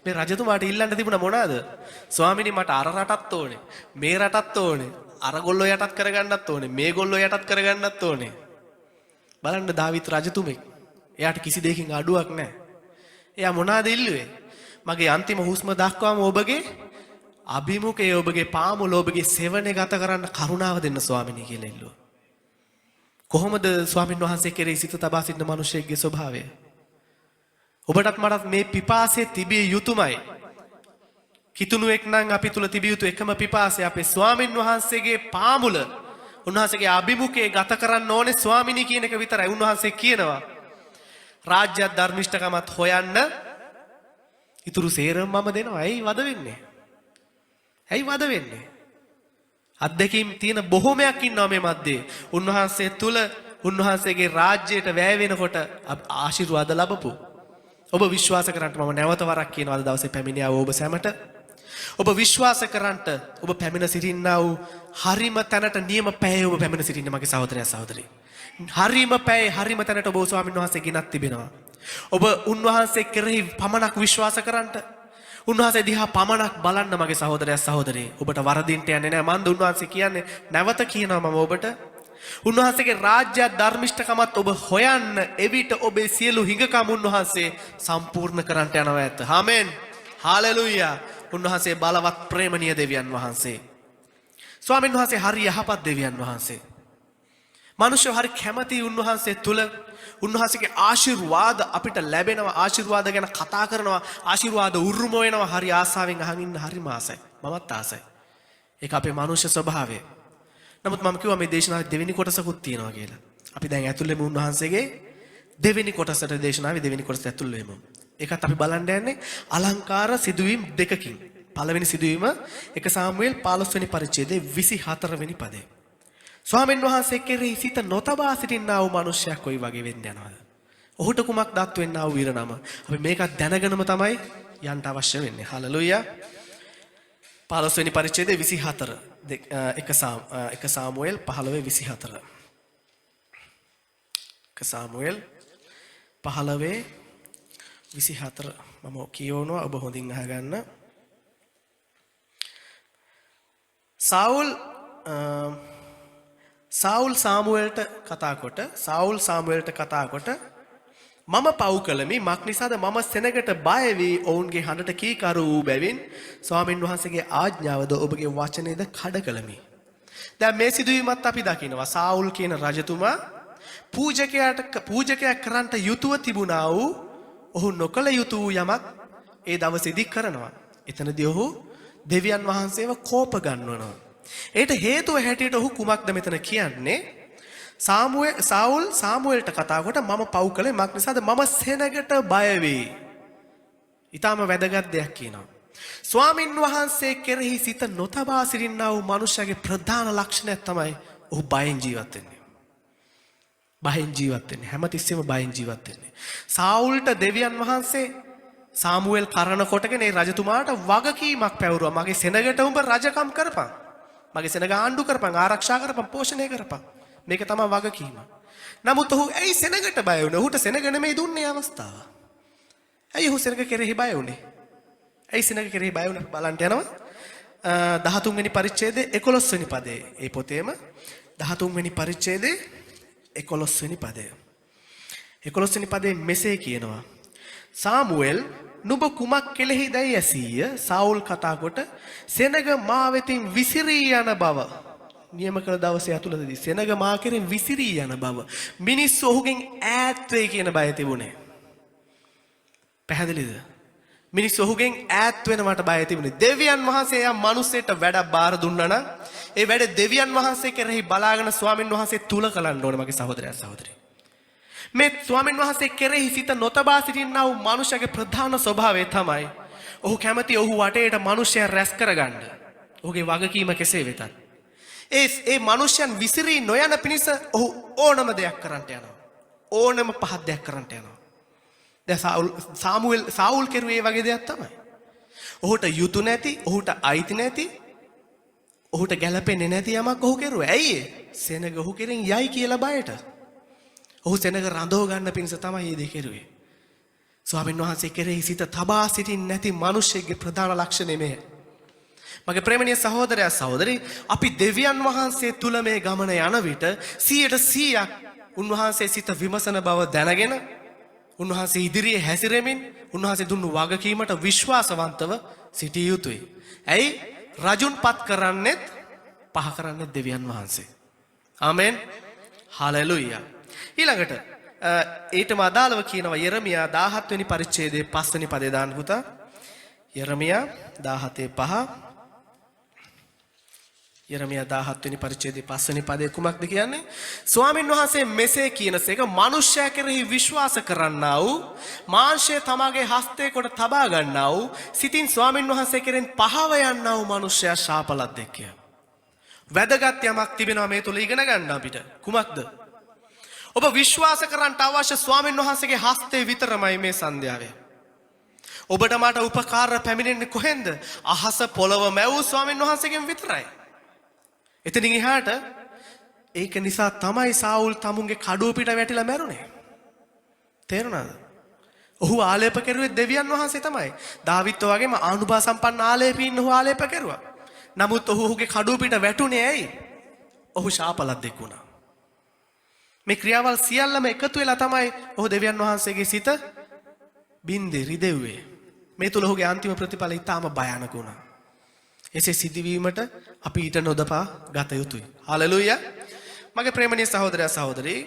Speaker 1: මේ රජතුමාට ඉල්ලන්න තිබුණ මොනවාද? ස්වාමිනී මට අර රටත් ඕනේ. මේ රටත් ඕනේ. අර ගොල්ලෝ යටත් කරගන්නත් ඕනේ. මේ ගොල්ලෝ යටත් කරගන්නත් ඕනේ. බලන්න දාවිත් රජතුමෙක්. එයාට කිසි දෙයකින් අඩුවක් නැහැ. එයා මොනවාද ඉල්ලුවේ? මගේ අන්තිම හුස්ම දක්වාම ඔබගේ අභිමුඛය ඔබගේ පාමුල ඔබගේ සෙවණේ ගත කරන්න කරුණාව දෙන්න ස්වාමිනී කියලා ඉල්ලුවා. කොහොමද ස්වාමින් වහන්සේ කෙරෙහි සිත තබා සිටින මිනිසෙක්ගේ ස්වභාවය? ඔබටත් මටත් මේ පිපාසය තිබිය යුතුමයි. කිතුණුවෙක් නම් අපි තුල තිබිය යුතු එකම පිපාසය අපේ ස්වාමින් වහන්සේගේ පාමුල උන්වහන්සේගේ අභිමුඛය ගත කරන්න ඕනේ ස්වාමිනී කියන එක විතරයි. උන්වහන්සේ කියනවා රාජ්‍ය ධර්මිෂ්ඨකමත් හොයන්න ඉතුරු සේරම මම දෙනවා. ඇයි වද වෙන්නේ? ඇයි වද වෙන්නේ? අත්දැකීම් තියෙන බොහොමයක් ඉන්නවා මේ මැද්දේ. උන්වහන්සේ තුල උන්වහන්සේගේ රාජ්‍යයට වැය වෙනකොට ආශිර්වාද ලැබපු. ඔබ විශ්වාස කරන්න මම නැවත වරක් කියනවා අද දවසේ පැමිණියා ඔබ සැමට. ඔබ විශ්වාස කරන්ට ඔබ පැමිණ සිටින්නා වූ හරිම තැනට නියම පැයේ ඔබ පැමිණ සිටින්න මගේ සහෝදරයා සහෝදරී. හරිම පැයේ හරිම තැනට ඔබ ස්වාමීන් වහන්සේ ගෙනත් තිබෙනවා. ඔබ උන්වහන්සේ කෙරෙහි පමණක් විශ්වාස කරන්ට උන්වහන්සේ දිහා පමණක් බලන්න මගේ සහෝදරයා සහෝදරී. ඔබට වරදින්ට යන්නේ නැහැ. මන්ද උන්වහන්සේ කියන්නේ නැවත කියනවා මම ඔබට උන්වහන්සේගේ රාජ්‍ය ධර්මිෂ්ඨකමත් ඔබ හොයන්න එවිට ඔබේ සියලු හිඟකම් උන්වහන්සේ සම්පූර්ණ කරන්නට යනවා ඇත. ආමෙන්. හාලෙලූයා. උන්වහන්සේ බලවත් ප්‍රේමණීය දෙවියන් වහන්සේ. ස්වාමීන් වහන්සේ හරි යහපත් දෙවියන් වහන්සේ. මිනිස්සු හරි කැමති උන්වහන්සේ තුල උන්වහන්සේගේ ආශිර්වාද අපිට ලැබෙනවා. ආශිර්වාද ගැන කතා කරනවා. ආශිර්වාද උරුම වෙනවා. හරි ආසාවෙන් අහන් ඉන්න හරි මාසයි. මමත් ආසයි. ඒක අපේ මනුෂ්‍ය ස්වභාවය. නමුත් මම කිව්වා මේ දේශනාවේ දෙවෙනි කොටසකුත් තියෙනවා කියලා. අපි දැන් ඇතුල් වෙමු උන්වහන්සේගේ දෙවෙනි කොටසට දේශනාවේ දෙවෙනි කොටසට ඇතුල් වෙමු. ඒකත් අපි බලන්න යන්නේ අලංකාර සිදුවීම් දෙකකින්. පළවෙනි සිදුවීම 1 සාමුවෙල් 15 වෙනි පරිච්ඡේදයේ 24 වෙනි පදේ. ස්වාමීන් වහන්සේ කෙරෙහි සිත නොතබා සිටින්නා වූ මිනිසෙක් කොයි වගේ වෙන්න යනවද? ඔහුට කුමක් දත් වෙන්නා වූ වීරනම. අපි මේකත් දැනගෙනම තමයි යන්න අවශ්‍ය වෙන්නේ. හලෙලූයා. 15 වෙනි පරිච්ඡේදයේ 24 1 සාමුවෙල් 15:24. 1 සාමුවෙල් 15:24 මම කියවනවා ඔබ හොඳින් අහගන්න. සාවුල් සාමුවෙල්ට කතා කොට මම පව් කළමි මක් නිසාද මම සෙනගට බය වී ඔවුන්ගේ හඬට කීකරු වූ බැවින් ස්වාමින් වහන්සේගේ ආඥාවද ඔබගේ වචනේද කඩ කළමි. දැන් මේ සිදුවීමත් අපි දකිනවා. සාවුල් කියන රජතුමා පූජකයා කරන්ට යුතුව තිබුණා වූ ඔහු නොකළ යුතු වූ යමක් ඒ දවසේදී කරනවා. එතනදී ඔහු දෙවියන් වහන්සේව කෝප ගන්නවනවා. ඒට හේතුව හැටියට ඔහු කුමක්ද මෙතන කියන්නේ? සාවුල් සාමුවෙල්ට කතා කොට මම පව් කළේ මක් නිසාද මම සෙනගට බය වේ. ඊටම වැදගත් දෙයක් කියනවා. ස්වාමින් වහන්සේ කෙරෙහි සිත නොතබා සිටින්නා වූ මනුෂ්‍යගේ ප්‍රධාන ලක්ෂණයක් තමයි ඔහු බයෙන් ජීවත් වෙන්නේ. බයෙන් ජීවත් වෙන්නේ. හැමතිස්සෙම බයෙන් ජීවත් වෙන්නේ. සාවුල්ට දෙවියන් වහන්සේ සාමුවෙල් කරන කොටගෙන ඒ රජතුමාට වගකීමක් පැවරුවා. මගේ සෙනගට උඹ රජකම් කරපන්. මගේ සෙනග ආණ්ඩු කරපන්, ආරක්ෂා කරපන්, පෝෂණය කරපන්. මේක තමයි වගකීම. නමුත් ඔහු ඇයි සෙනගට බය වුනේ? ඔහුට සෙනග නෙමෙයි දුන්නේ අවස්ථාව. ඇයි ඔහු සෙනග කෙරෙහි බය වුනේ? ඇයි සෙනග කෙරෙහි බය වුනේ? බලන්න යනවා. 13 වෙනි පරිච්ඡේදයේ 11 වෙනි පදේ. ඒ පොතේම 13 වෙනි පරිච්ඡේදයේ 11 වෙනි පදය. 11 වෙනි පදේ මෙසේ කියනවා. සාමුවෙල් නුඹ කුමක් කෙලෙහි දැයි ඇසීය? සාවුල් කතා කොට සෙනග මා වෙතින් විසිරී යන බව නියම කළ දවසේ ඇතුළතදී සෙනග මා කෙරෙන් විසිරී යන බව මිනිස්සු ඔහුගෙන් ඈත් වෙයි කියන බය තිබුණේ. පැහැදිලිද? මිනිස්සු ඔහුගෙන් ඈත් වෙනවට බය තිබුණේ. දෙවියන් වහන්සේ යම් මිනිසෙට වැඩක් බාර දුන්නා නම් ඒ වැඩ දෙවියන් වහන්සේ කෙරෙහි බලාගෙන ස්වාමින් වහන්සේ තුල කලන්න ඕනේ මගේ සහෝදරයා සහෝදරිය. මේ ස්වාමින් වහන්සේ කෙරෙහි සිත නොතබා සිටින්නා වූ මනුෂ්‍යගේ ප්‍රධාන ස්වභාවය තමයි ඔහු කැමති ඔහු වටේට මනුෂ්‍යයන් රැස් කරගන්න. ඔහුගේ වගකීම කෙසේ වෙතත් ඒ මනුෂ්‍යයන් විසිරී නොයන පිණිස ඔහු ඕනම දෙයක් කරන්නට යනවා. ඕනම පහත් දෙයක් කරන්නට යනවා. දැන් සාමුවෙල් කෙරුවේ ඒ වගේ දෙයක් තමයි. ඔහුට යුතු නැති, ඔහුට අයිති නැති, ඔහුට ගැළපෙන්නේ නැති යමක් ඔහු කෙරුවා. ඇයි ඒ? සෙනග ඔහු කෙරෙන් යයි කියලා බයට. ඔහු සෙනග රඳව ගන්න පිණිස තමයි මේ දේ කෙරුවේ. ස්වාමීන් වහන්සේ කෙරෙහි සිත තබා සිටින් නැති මිනිසෙක්ගේ ප්‍රධාන ලක්ෂණය මේ. මගේ ප්‍රේමණීය සහෝදරයා සහෝදරි, අපි දෙවියන් වහන්සේ තුල මේ ගමන යන විට 100% උන්වහන්සේ සිත විමසන බව දැනගෙන උන්වහන්සේ ඉදිරියේ හැසිරෙමින් උන්වහන්සේ දුන්නු වගකීමට විශ්වාසවන්තව සිටිය යුතුයි. ඇයි? රජුන්පත් කරන්නේත් පහ කරන්නේත් දෙවියන් වහන්සේ. ආමෙන්. හලෙලූයා. ඊළඟට ඊටම අදාළව කියනවා යෙරමියා 17 වෙනි පරිච්ඡේදයේ 5 වෙනි පදේ දාන්න පුතා. යෙරමියා 17:5. යෙරමියා 17 වෙනි පරිච්ඡේදයේ 5 වෙනි පදේ කුමක්ද කියන්නේ? ස්වාමින් වහන්සේ මෙසේ කියනසේක මනුෂ්‍යයා කෙරෙහි විශ්වාස කරන්නා වූ මාංශය තමාගේ හස්තේ කොට තබා ගන්නා වූ සිතින් ස්වාමින් වහන්සේ කෙරෙන් පහව යන්නා වූ මනුෂ්‍යයා ශාපලත් දෙක්ය. වැදගත් යමක් තිබෙනවා මේ තුල ඉගෙන ගන්න අපිට. කුමක්ද? ඔබ විශ්වාස කරන්නට අවශ්‍ය ස්වාමීන් වහන්සේගේ හස්තේ විතරමයි මේ සන්ධ්‍යාවේ. ඔබට මට උපකාර පැමිණෙන්නේ කොහෙන්ද? අහස පොළව මැවූ ස්වාමීන් වහන්සේගෙන් විතරයි. එතනින් එහාට ඒක නිසා තමයි සාවුල් තමුන්ගේ කඩුව පිට වැටිලා මැරුණේ. තේරුණාද? ඔහු ආලේප කෙරුවේ දෙවියන් වහන්සේ තමයි. දාවිත් වගේම ආනුභාව සම්පන්න ආලේපින් ඔහු ආලේප කෙරුවා. නමුත් ඔහුගේ කඩුව පිට වැටුනේ ඇයි? ඔහු ශාපලද්දෙක් වුණා. මේ ක්‍රියාවල් සියල්ලම එකතු වෙලා තමයි ඔහු දෙවියන් වහන්සේගේ සිත බින්දේ රිදෙව්වේ. මේ තුල ඔහුගේ අන්තිම ප්‍රතිඵල ඊටාම භයානක වුණා. එසේ සිදුවීමට අපි ඊට නොදපා ගත යුතුයි. හලෙලූයා. මගේ ප්‍රේමණීය සහෝදරයා සහෝදරී,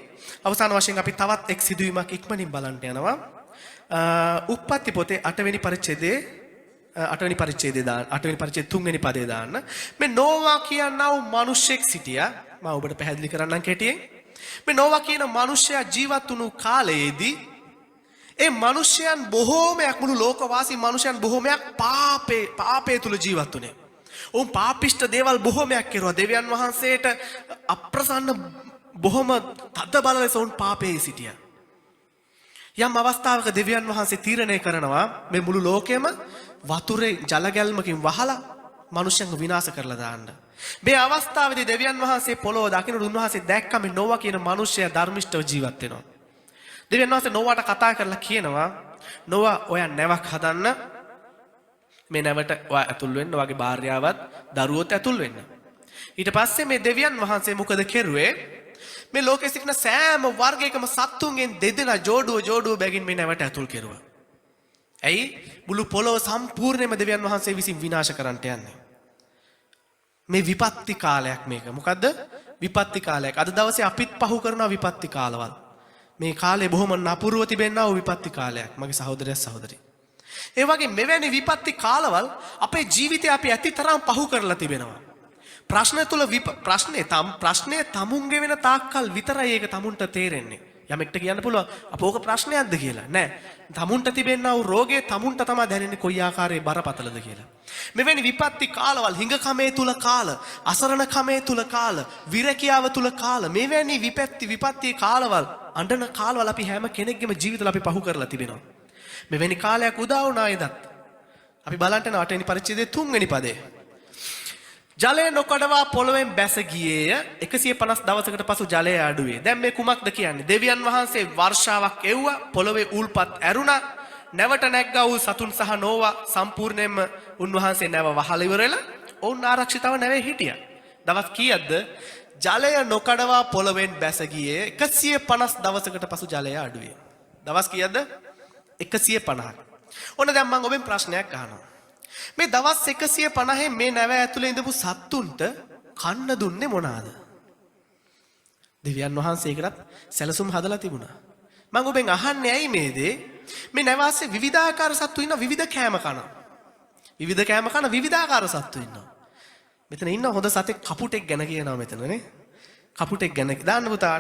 Speaker 1: අවසාන වශයෙන් අපි තවත් එක් සිදුවීමක් ඉක්මනින් බලන්න යනවා. උප්පත්ති පොතේ 8 වෙනි පරිච්ඡේදයේ 8 වෙනි පරිච්ඡේදයේ 3 වෙනි පදේ දාන්න. මේ නෝවා කියනා වූ මිනිසෙක් සිටියා. මම ඔබට පැහැදිලි කරන්නම් කෙටියෙන්. මේ නෝවා කියන මිනිසයා ජීවත් වුණු කාලයේදී ඒ මිනිසයන් බොහෝමයක්, මුළු ලෝකවාසී මිනිසයන් බොහෝමයක් පාපේ තුල ජීවත් වුණේ. උන් පාපිෂ්ඨ දේවල් බොහෝමයක් කෙරුවා. දෙවියන් වහන්සේට අප්‍රසන්න බොහොම තද බල ලෙස උන් පාපේ සිටියා. යම් අවස්ථාවක දෙවියන් වහන්සේ තීරණය කරනවා මේ මුළු ලෝකෙම වතුරේ ජල ගැල්මකින් වහලා මිනිසයන්ව විනාශ කරලා දාන්න. මේ අවස්ථාවේදී දෙවියන් වහන්සේ පොළොව දකින්න උන්වහන්සේ දැක්ක මේ නෝවා කියන මිනිසයා ධර්මිෂ්ඨව ජීවත් වෙනවා. දෙවියන් වහන්සේ නෝවාට කතා කරලා කියනවා, නෝවා ඔයා නැවක් හදන්න. මේ නැවට ඔයා ඇතුල් වෙන්න, ඔයාගේ භාර්යාවත් දරුවොත් ඇතුල් වෙන්න. ඊට පස්සේ මේ දෙවියන් වහන්සේ මොකද කෙරුවේ? මේ ලෝකෙ සිටින සෑම වර්ගයකම සත්තුන්ගෙන් දෙදෙනා ජෝඩුව බැගින් මේ නැවට ඇතුල් කෙරුවා. ඇයි? මුළු පොළොව සම්පූර්ණයෙන්ම දෙවියන් වහන්සේ විසින් විනාශ කරන්නට යන්නේ. මේ විපත්ති කාලයක් මේක. මොකද්ද? විපත්ති කාලයක්. අද දවසේ අපිත් පහු කරන විපත්ති කාලවල. මේ කාලේ බොහොම නපුරුව තිබෙනා වූ විපත්ති කාලයක්. මගේ සහෝදරයා සහෝදරි. ඒ වගේ මෙවැනි විපත්ති කාලවල අපේ ජීවිතය අපි ඇතිතරම් පහු කරලා තිබෙනවා. ප්‍රශ්නේ තමුන්ගේ වෙන තාක්කල් විතරයි ඒක තමුන්ට තේරෙන්නේ. යමෙක්ට කියන්න පුළුවන් අපෝක ප්‍රශ්නයක්ද කියලා. නෑ. තමුන්ට තිබෙනා වූ රෝගේ තමුන්ට තමයි දැනෙන්නේ කොයි ආකාරයේ බරපතලද කියලා. මෙවැනි විපත්ති කාලවල හිඟකමේ තුල කාල, අසරණ කමේ තුල කාල, විරකියාව තුල කාල, මෙවැනි විපත්ති කාලවල අඬන කාලවල අපි හැම කෙනෙක්ගේම ජීවිතවල අපි පහු කරලා තිබෙනවා. මෙවැනි කාලයක් උදා වුණා එදත්. අපි බලන්න යන 8 වෙනි පරිච්ඡේදයේ 3 වෙනි පදේ. ජලය නොකඩවා පොළොවෙන් බැස ගියේය. 150 දවසකට පසු ජලය අඩුවේ. දැන් මේ කුමක්ද කියන්නේ? දෙවියන් වහන්සේ වර්ෂාවක් එව්වා, පොළොවේ උල්පත් ඇරුණා. නැවට නැග්ගා වූ සතුන් සහ නෝවා සම්පූර්ණයෙන්ම උන්වහන්සේ නැව වහලා ඉවරලා ඔවුන් ආරක්ෂිතව නැවේ හිටියා. දවස් කීයක්ද? ජලය නොකඩවා පොළොවෙන් බැස ගියේ 150 දවසකට පසු ජලය අඩුවේ. දවස් කීයක්ද? 150ක්. ඔන්න දැන් මම ඔබෙන් ප්‍රශ්නයක් අහනවා. මේ දවස් 150 මේ නැව ඇතුලේ ඉඳපු සත්තුන්ට කන්න දුන්නේ මොනවාද? දෙවියන් වහන්සේකටත් සැලසුම් හදලා තිබුණා. මම ඔබෙන් අහන්නේ ඇයි මේ දේ? මේ නැවාසේ විවිධාකාර සත්තු ඉන්නවා, විවිධ කෑම කනවා. විවිධ කෑම කන විවිධාකාර සත්තු ඉන්නවා. මෙතන ඉන්න හොඳ සතෙක් කපුටෙක් ගැන කියනවා මෙතන නේ. කපුටෙක් ගැන දාන්න පුතා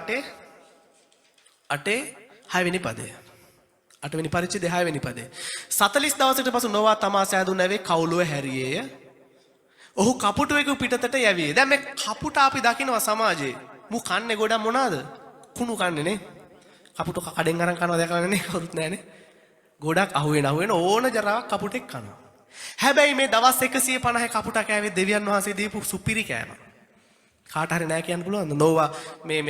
Speaker 1: 8 6 වෙනි පදය. 8 වෙනි පරිච්ඡේදයේ 6 වෙනි පදේ. 40 දවසකට පසු නොවා තමා සෑදුණු නැවේ කවුළුව හැරියේය. ඔහු කපුටුවෙකු පිටතට යැවියේ. දැන් මේ කපුට අපි දකිනවා සමාජයේ. මු කන්නේ ගොඩක් මොනවාද? කුණු කන්නේ නේ. කපුට කඩෙන් අරන් කනවා දැකලා නේ කවුරුත් නැහනේ. ගොඩක් අහුවෙන ඕන ජරාවක් කපුටෙක් කනවා. හැබැයි මේ දවස් 150 කපුට කෑවේ දෙවියන් වහන්සේ දීපු සුපිරි කෑම. කාට හරි නෑ කියන්න පුළුවන්ද? නෝවා මේ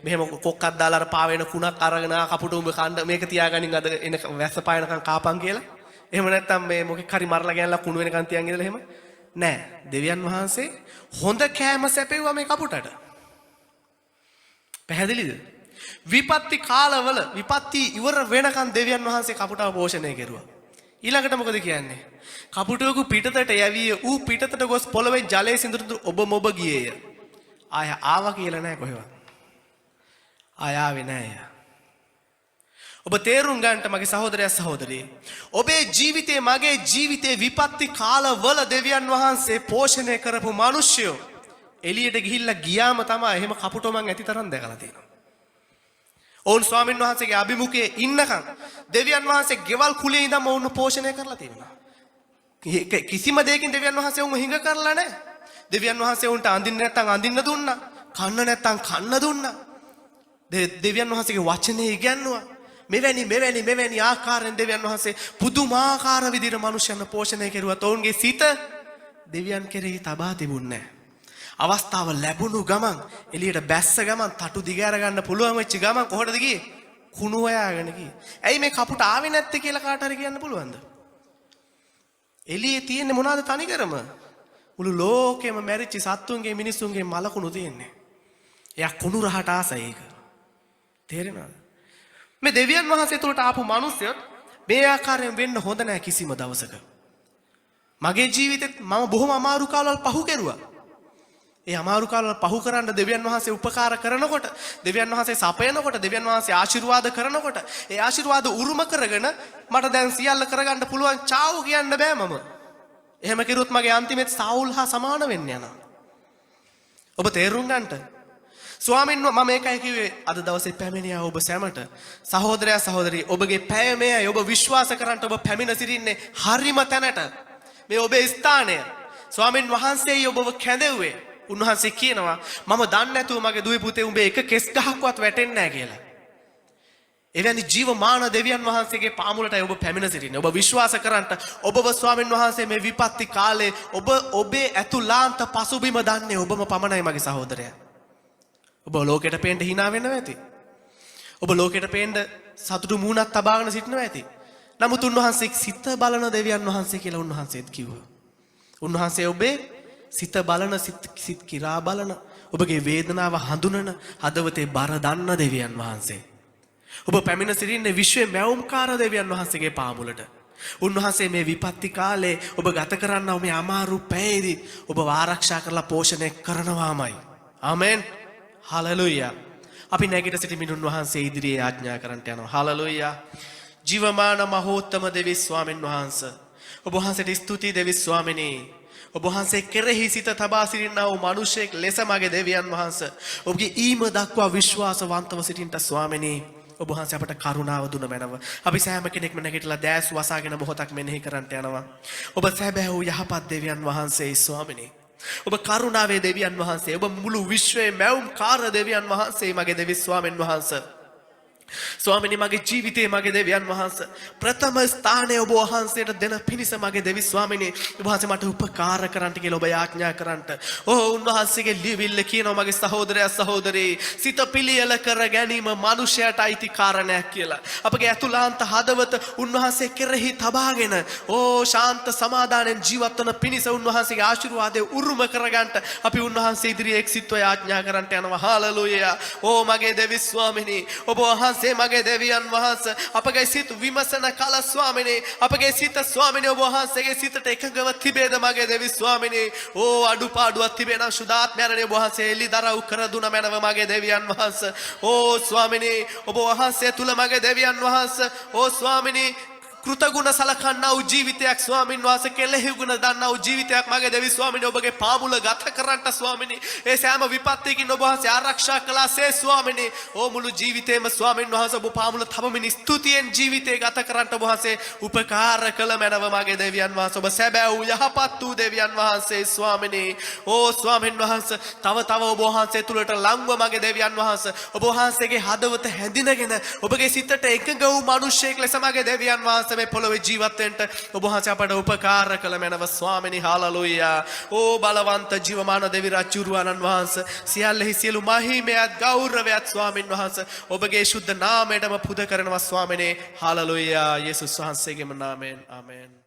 Speaker 1: මෙහෙම කොක්කක් දාලා අර පාවෙන කුණක් අරගෙන කපුට උඹ කන්න මේක තියාගනින් අද එන වැස්ස පායනකම් කාපන් කියලා. එහෙම නැත්නම් මේ මොකෙක් හරි මරලා ගෑනලා කුණු වෙනකන් තියන් ඉඳලා එහෙම නෑ. දෙවියන් වහන්සේ හොඳ කෑම සැපෙව්වා මේ කපුටට. පැහැදිලිද? විපත්ති කාලවල විපත්ති ඉවර වෙනකන් දෙවියන් වහන්සේ කපුටව පෝෂණය කෙරුවා. ඊළඟට මොකද කියන්නේ? කපුටෙකු පිටතට යවිය ඌ පිටතට ගොස් පොළවේ ජලයේ සිඳුරු ඔබ මොබ ගියේය. ආය ආවා කියලා නෑ කොහෙවත්. ආය ආවේ නෑ. ඔබ තේරුම් ගන්නට මගේ සහෝදරයා සහෝදරිය. ඔබේ ජීවිතේ මගේ ජීවිතේ විපත්ති කාලවල දෙවියන් වහන්සේ පෝෂණය කරපු මිනිස්සුયો එළියට ගිහිල්ලා ගියාම තමයි එහෙම කපුටෝ මං ඇති තරම් දැකලා තියෙනවා. ඔවුන් ස්වාමීන් වහන්සේගේ අභිමුඛයේ ඉන්නකම් දෙවියන් වහන්සේ ගෙවල් කුලේ ඉඳන්ම ඔවුන් පෝෂණය කරලා තියෙනවා. කිසිම දෙයකින් දෙවියන් වහන්සේ ඔවුන් හිඟ කරලා නැහැ. දෙවියන් වහන්සේ උන්ට අඳින්න නැත්නම් අඳින්න දුන්නා. කන්න නැත්නම් කන්න දුන්නා. දෙවියන් වහන්සේගේ වචනේ ඉගැන්නුවා. මෙවැනි ආකාරයෙන් දෙවියන් වහන්සේ පුදුමාකාර විදිහට මිනිසයන්ව පෝෂණය කෙරුවා. ඔවුන්ගේ සිත දෙවියන් කෙරෙහි තබා තිබුණේ නැහැ. අවස්ථාව ලැබුණු ගමන් එළියට බැස්ස ගමන් තටු දිග අර ගන්න පුළුවන් වෙච්ච ගමන් කොහෙටද ගියේ? කුණු හොයාගෙන ගියේ. ඇයි මේ කපුට ආවේ නැත්තේ කියලා කාට හරි කියන්න පුළුවන්ද? එළියේ තියෙන්නේ මොනවාද තනිකරම? මුළු ලෝකෙම මැරිච්ච සත්තුන්ගේ මිනිස්සුන්ගේ මලකුණු තියෙන්නේ. එයා කුණු රහට ආසයි ඒක. තේරෙනවද? මේ දෙවියන් වහන්සේ තුලට ආපු මිනිස්සුත් මේ ආකාරයෙන් වෙන්න හොඳ නැහැ කිසිම දවසක. මගේ ජීවිතෙත් මම බොහොම අමාරු කාලවල පහු කෙරුවා. ඒ අමාරු කාලවල පහු කරන්න දෙවියන් වහන්සේ උපකාර කරනකොට, දෙවියන් වහන්සේ සපයනකොට, දෙවියන් වහන්සේ ආශිර්වාද කරනකොට, ඒ ආශිර්වාද උරුම කරගෙන මට දැන් සියල්ල කරගන්න පුළුවන් චාව් කියන්න බෑ මම. එහෙම කෙරුවොත් මගේ අන්තිමේත් සාවුල් හා සමාන වෙන්න යනවා. ඔබ තේරුම් ගන්නට. ස්වාමීන් වහන්සේ මම මේකයි කිව්වේ අද දවසේ පැමිණියා ඔබ සැමට. සහෝදරයා සහෝදරී ඔබගේ පැය මෙයයි ඔබ විශ්වාස කරන්ට ඔබ පැමිණ සිටින්නේ හරිම තැනට. මේ ඔබේ ස්ථානය. ස්වාමීන් වහන්සේයි ඔබව කැඳෙව්වේ. උන්වහන්සේ කියනවා මම දන්නේ නැතුව මගේ දුවේ පුතේ උඹේ එක කෙස් ගහක්වත් වැටෙන්නේ නැහැ කියලා. එවැනි ජීවමාන දෙවියන් වහන්සේගේ පාමුලටයි ඔබ පැමිණ සිටින්නේ. ඔබ විශ්වාස කරන්ට ඔබව ස්වාමීන් වහන්සේ මේ විපත්ති කාලේ ඔබේ ඇතුළාන්ත පසුබිම දන්නේ ඔබම පමණයි මගේ සහෝදරයා. ඔබ ලෝකෙට පේන්න hina වෙනවා ඇති. ඔබ ලෝකෙට පේන්න සතුටු මූණක් තබාගෙන සිටිනවා ඇති. නමුත් උන්වහන්සේ සිත බලන දෙවියන් වහන්සේ කියලා උන්වහන්සේත් කිව්වා. උන්වහන්සේ ඔබේ සිත බලන සිත කිරා බලන ඔබගේ වේදනාව හඳුනන හදවතේ බර දන්න දෙවියන් වහන්සේ. ඔබ පැමිණ සිටින්නේ විශ්වයේ මැවුම්කාර දෙවියන් වහන්සේගේ පාමුලට. උන්වහන්සේ මේ විපත්ති කාලේ ඔබ ගත කරන්නව මේ අමාරු පැයේදී ඔබ ආරක්ෂා කරලා පෝෂණය කරනවාමයි. ආමෙන්. හලෙලුයා. අපි නැගිට සිටිමින් උන්වහන්සේ ඉදිරියේ ආඥා කරන්නට යනවා. හලෙලුයා. ජීවමාන මහෝත්තම දෙවි ස්වාමීන් වහන්සේ. ඔබ වහන්සේට ස්තුතියි දෙවි ස්වාමිනේ. ඔබ වහන්සේ කෙරෙහි සිත තබා සිටිනා වූ මිනිසෙක් ලෙස මගේ දෙවියන් වහන්සේ ඔබගේ ඊම දක්වා විශ්වාසවන්තව සිටින්නට ස්වාමිනේ. ඔබ වහන්සේ අපට කරුණාව දුන මැනව. අපි සෑම කෙනෙක්ම නැගිටලා දැස් වසාගෙන මොහොතක් මෙනෙහි කරන්නට යනවා. ඔබ සැබෑ වූ යහපත් දෙවියන් වහන්සේ ස්වාමිනේ. ඔබ කරුණාවේ දෙවියන් වහන්සේ. ඔබ මුළු විශ්වයේ මැවුම්කාර දෙවියන් වහන්සේ මගේ දෙවි ස්වාමීන් වහන්සේ. ස්වාමිනේ මගේ ජීවිතේ මගේ දෙවියන් වහන්සේ ප්‍රථම ස්ථානයේ ඔබ වහන්සේට දෙන පිණිස මගේ දෙවි ස්වාමිනේ ඔබ වහන්සේ මට උපකාර කරන්නට කියලා ඔබ යාඥා කරන්නට. උන්වහන්සේගේ ලිවිල්ල කියනවා මගේ සහෝදරයා සහෝදරී සිත පිළියෙල කර ගැනීම මනුෂ්‍යයට අයිති කාරණයක් කියලා. අපගේ අතුලාන්ත හදවත උන්වහන්සේ කෙරෙහි තබාගෙන ශාන්ත සමාදානෙන් ජීවත් වන පිණිස උන්වහන්සේගේ ආශිර්වාදය උරුම කරගන්නට අපි උන්වහන්සේ ඉදිරියේ එක්සිත්ව යාඥා කරන්නට යනවා. හාලෙලූයා. මගේ දෙවි ස්වාමිනේ ඔබ වහන්සේ මගේ දෙවියන් වහන්සේ අපගේ සිත විමසන කල ස්වාමිනේ අපගේ සිත ස්වාමිනේ ඔබ වහන්සේගේ සිතට එකඟව තිබේද මගේ දෙවි ස්වාමිනේ අඩුපාඩුවක් තිබෙනා සුදාත්මයන්ගේ ඔබ වහන්සේ එලිදරව් කර දුන මැනව මගේ දෙවියන් වහන්සේ ස්වාමිනේ ඔබ වහන්සේ තුල මගේ දෙවියන් වහන්සේ ස්වාමිනේ කෘතගුණ සලකන්නා වූ ජීවිතයක් ස්වාමින් වහන්සේ කෙලෙහි ගුණ දන්නා වූ ජීවිතයක් මගේ දෙවි ස්වාමිනේ ඔබගේ පාමුල ගත කරන්නට ස්වාමිනේ ඒ සෑම විපත්තියකින් ඔබ වහන්සේ ආරක්ෂා කළාසේ ස්වාමිනේ මුළු ජීවිතේම ස්වාමින් වහන්සේ ඔබ පාමුල තබමින් ස්තුතියෙන් ජීවිතේ ගත කරන්නට ඔබ වහන්සේ උපකාර කළ මැනව මගේ දෙවියන් වහන්සේ ඔබ සැබෑ වූ යහපත් වූ දෙවියන් වහන්සේ ස්වාමිනේ ස්වාමින් වහන්සේ තව ඔබ වහන්සේ තුලට ලංව මගේ දෙවියන් වහන්සේ ඔබ වහන්සේගේ හදවත හැඳිනගෙන ඔබගේ සිතට එකඟ වූ මිනිසෙක් ලෙස මගේ දෙවියන් වහන්සේ මේ පොළොවේ ජීවත් වෙන්න ඔබ වහන්සේ අපට උපකාර කළ මැනව ස්වාමිනේ. හාලෙලූයා. බලවන්ත ජීවමාන දෙවි රජුරුවන්න් වහන්සේ සියල්ලෙහි සියලු මහිමයත් ගෞරවයත් ස්වාමින් වහන්සේ ඔබගේ ශුද්ධ නාමයටම පුද කරනවා ස්වාමිනේ. හාලෙලූයා. යේසුස් වහන්සේගේම නාමයෙන් ආමෙන්.